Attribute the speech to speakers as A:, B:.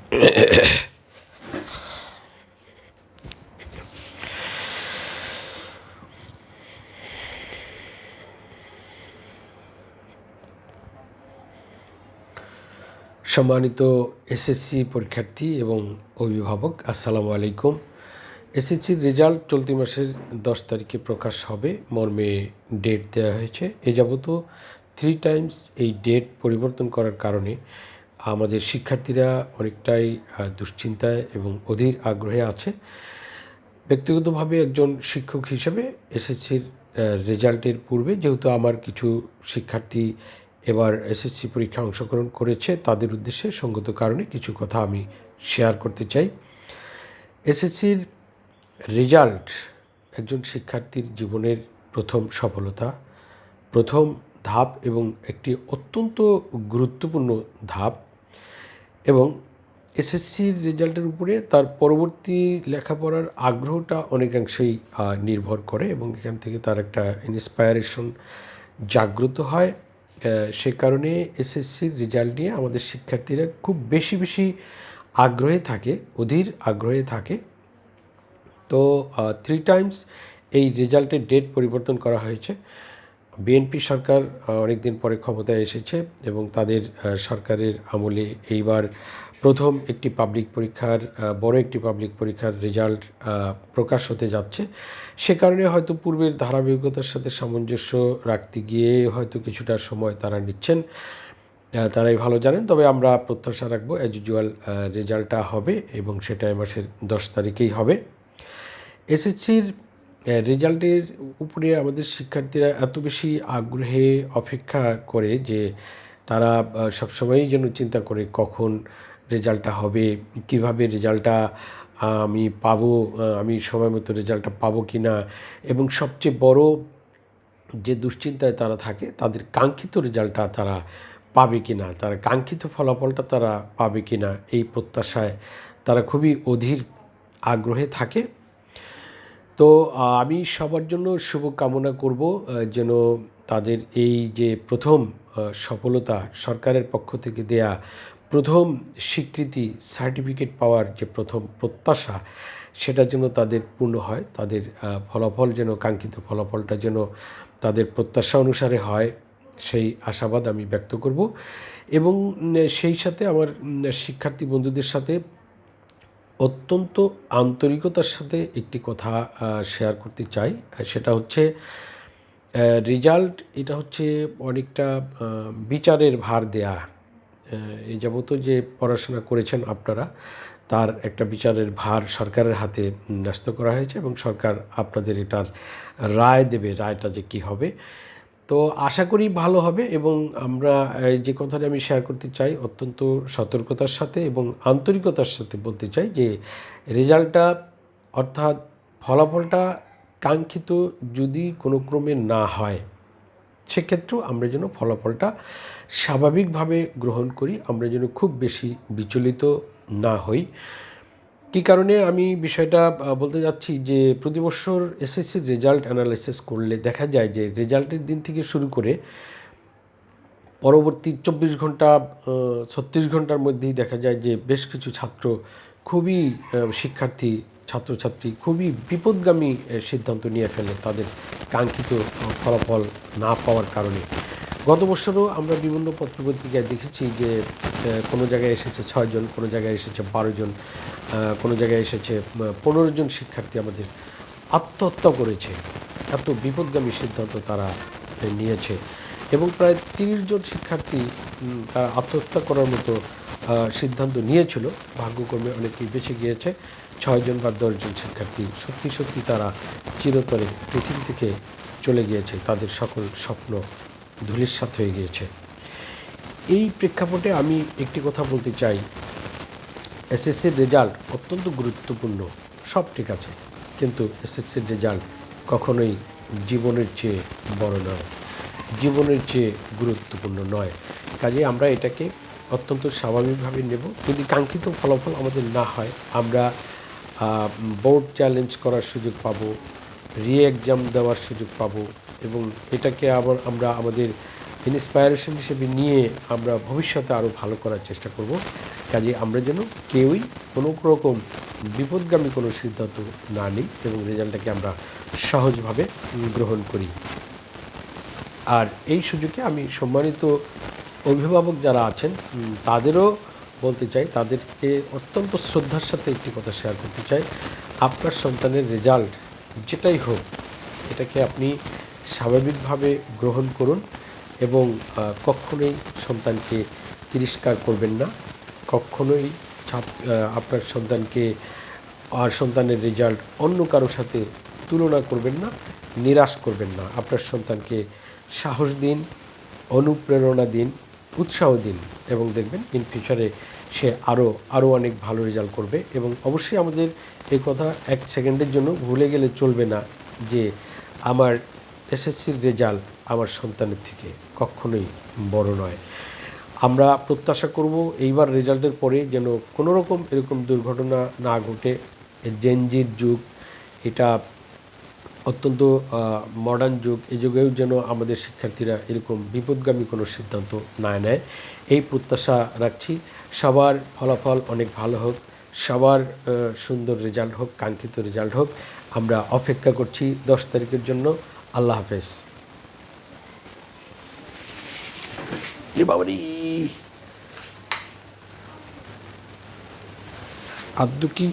A: সম্মানিত এসএসসি পরীক্ষার্থী এবং অভিভাবক, আসসালামু আলাইকুম। এসএসসির রেজাল্ট চলতি মাসের 10 তারিখে প্রকাশ হবে মর্মে ডেট দেওয়া হয়েছে। এ যাবত 3 টাইমস এই ডেট পরিবর্তন করার কারণে আমাদের শিক্ষার্থীরা অনেকটাই দুশ্চিন্তায় এবং অধীর আগ্রহে আছে। ব্যক্তিগতভাবে একজন শিক্ষক হিসেবে এসএসসির রেজাল্টের পূর্বে যেহেতু আমার কিছু শিক্ষার্থী এবার এসএসসি পরীক্ষায় অংশগ্রহণ করেছে, তাদের উদ্দেশ্যে সঙ্গত কারণে কিছু কথা আমি শেয়ার করতে চাই। এসএসসির রেজাল্ট একজন শিক্ষার্থীর জীবনের প্রথম সফলতা, প্রথম ধাপ এবং একটি অত্যন্ত গুরুত্বপূর্ণ ধাপ, এবং এসএসসির রেজাল্টের উপরে তার পরবর্তী লেখাপড়ার আগ্রহটা অনেকাংশেই নির্ভর করে এবং এখান থেকে তার একটা ইন্সপায়ারেশন জাগ্রত হয়। সে কারণে এসএসসির রেজাল্ট নিয়ে আমাদের শিক্ষার্থীরা খুব বেশি আগ্রহে থাকে, অধীর আগ্রহে থাকে। তো 3 টাইমস এই রেজাল্টের ডেট পরিবর্তন করা হয়েছে। বিএনপি সরকার অনেক দিন পরে ক্ষমতায় এসেছে এবং তাদের সরকারের আমলে এইবার প্রথম একটি পাবলিক পরীক্ষার বড় একটি পাবলিক পরীক্ষার রেজাল্ট প্রকাশ হতে যাচ্ছে। সে কারণে হয়তো পূর্বের ধারাবাহিকতার সাথে সামঞ্জস্য রাখতে গিয়ে হয়তো কিছুটা সময় তারা নিচ্ছেন, তারাই ভালো জানেন। তবে আমরা প্রত্যাশা রাখবো অ্যাজ ইউজুয়াল রেজাল্টটা হবে এবং সেটা এ মাসের 10 তারিখেই হবে। এসএসসির রেজাল্টের উপরে আমাদের শিক্ষার্থীরা এত বেশি আগ্রহে অপেক্ষা করে যে তারা সবসময়ই যেন চিন্তা করে কখন রেজাল্টটা হবে, কিভাবে রেজাল্টটা আমি পাবো, আমি সময় মতো রেজাল্টটা পাবো কি না, এবং সবচেয়ে বড় যে দুশ্চিন্তায় তারা থাকে তাদের কাঙ্ক্ষিত রেজাল্টটা তারা পাবে কি না, তারা কাঙ্ক্ষিত ফলাফলটা তারা পাবে কি না, এই প্রত্যাশায় তারা খুবই অধীর আগ্রহে থাকে। তো আমি সবার জন্য শুভ কামনা করব যেন তাদের এই যে প্রথম সফলতা, সরকারের পক্ষ থেকে দেয়া প্রথম স্বীকৃতি, সার্টিফিকেট পাওয়ার যে প্রথম প্রত্যাশা, সেটা যেন তাদের পূর্ণ হয়। তাদের ফলাফল যেন, কাঙ্ক্ষিত ফলাফলটা যেন তাদের প্রত্যাশা অনুসারে হয়, সেই আশাবাদ আমি ব্যক্ত করব। এবং সেই সাথে আমার শিক্ষার্থী বন্ধুদের সাথে অত্যন্ত আন্তরিকতার সাথে একটি কথা শেয়ার করতে চাই। সেটা হচ্ছে রেজাল্ট, এটা হচ্ছে অনেকটা বিচারের ভার দেয়া। এই যাবত যে পড়াশোনা করেছেন আপনারা, তার একটা বিচারের ভার সরকারের হাতে ন্যস্ত করা হয়েছে এবং সরকার আপনাদের এটার রায় দেবে। রায়টা যে কী হবে, তো আশা করি ভালো হবে। এবং আমরা যে কথাটা আমি শেয়ার করতে চাই, অত্যন্ত সতর্কতার সাথে এবং আন্তরিকতার সাথে বলতে চাই যে রেজাল্টটা, অর্থাৎ ফলাফলটা কাঙ্ক্ষিত যদি কোনো ক্রমে না হয়, সেক্ষেত্রেও আমরা যেন ফলাফলটা স্বাভাবিকভাবে গ্রহণ করি, আমরা যেন খুব বেশি বিচলিত না হই। কী কারণে আমি বিষয়টা বলতে যাচ্ছি যে প্রতি বছর এসএসসির রেজাল্ট অ্যানালাইসিস করলে দেখা যায় যে রেজাল্টের দিন থেকে শুরু করে পরবর্তী 24 ঘন্টা 36 ঘন্টার মধ্যেই দেখা যায় যে বেশ কিছু ছাত্র খুবই শিক্ষার্থী, ছাত্রছাত্রী খুবই বিপদগামী সিদ্ধান্ত নিয়ে ফেলে তাদের কাঙ্ক্ষিত ফলাফল না পাওয়ার কারণে। গত বছরও আমরা বিভিন্ন পত্রপত্রিকায় দেখেছি যে কোনো জায়গায় এসেছে 6 জন, কোনো জায়গায় এসেছে 12 জন, কোনো জায়গায় এসেছে 15 জন শিক্ষার্থী আমাদের আত্মহত্যা করেছে। এত বিপদগামী সিদ্ধান্ত তারা নিয়েছে এবং প্রায় 30 জন শিক্ষার্থী তারা আত্মহত্যা করার মতো সিদ্ধান্ত নিয়েছিল। ভাগ্যক্রমে অনেকেই বেঁচে গিয়েছে। 6 জন বা 10 জন শিক্ষার্থী সত্যি তারা চিরতরে পৃথিবী থেকে চলে গিয়েছে, তাদের সকল স্বপ্ন ধূলিসাৎ হয়ে গিয়েছে। এই প্রেক্ষাপটে আমি একটি কথা বলতে চাই, এসএসসির রেজাল্ট অত্যন্ত গুরুত্বপূর্ণ, সব ঠিক আছে, কিন্তু এসএসসির রেজাল্ট কখনোই জীবনের চেয়ে বড় নয়, জীবনের চেয়ে গুরুত্বপূর্ণ নয়। কাজে আমরা এটাকে অত্যন্ত স্বাভাবিকভাবে নেব। যদি কাঙ্ক্ষিত ফলাফল আমাদের না হয়, আমরা বোর্ড চ্যালেঞ্জ করার সুযোগ পাব, এক্সাম দেওয়ার সুযোগ পাব এবং এটাকে আবার আমরা আমাদের ইন্সপায়ারেশন হিসেবে নিয়ে আমরা ভবিষ্যতে আরও ভালো করার চেষ্টা করব। কাজে আমরা যেন কেউই কোনো রকম বিপদগামী কোনো সিদ্ধান্ত না নিই এবং রেজাল্টটাকে আমরা সহজভাবে গ্রহণ করি। আর এই সুযোগে আমি সম্মানিত অভিভাবক যারা আছেন তাদেরও বলতে চাই, তাদেরকে অত্যন্ত শ্রদ্ধার সাথে একটি কথা শেয়ার করতে চাই। আপনার সন্তানের রেজাল্ট যেটাই হোক, এটাকে আপনি স্বাভাবিকভাবে গ্রহণ করুন এবং কখনোই সন্তানকে তিরস্কার করবেন না, কখনোই আপনার সন্তানকে আর সন্তানের রেজাল্ট অন্য কারোর সাথে তুলনা করবেন না, নিরাশ করবেন না। আপনার সন্তানকে সাহস দিন, অনুপ্রেরণা দিন, উৎসাহ দিন এবং দেখবেন ইন ফিউচারে সে আরও অনেক ভালো রেজাল্ট করবে। এবং অবশ্যই আমাদের এই কথা এক সেকেন্ডের জন্য ভুলে গেলে চলবে না যে আমার এসএসসির রেজাল্ট আমার সন্তানের থেকে কখনোই বড় নয়। আমরা প্রত্যাশা করব এইবার রেজাল্টের পরে যেন কোনো রকম এরকম দুর্ঘটনা না ঘটে। জেনজির যুগ, এটা অত্যন্ত মডার্ন যুগ, এই যুগেও যেন আমাদের শিক্ষার্থীরা এরকম বিপদগামী কোনো সিদ্ধান্ত না নেয়, এই প্রত্যাশা রাখছি। সবার ফলাফল অনেক ভালো হোক, সবার সুন্দর রেজাল্ট হোক, কাঙ্ক্ষিত রেজাল্ট হোক। আমরা অপেক্ষা করছি 10 তারিখের জন্য। আল্লাহ হাফেজ। এ বাবারি আব্দু কি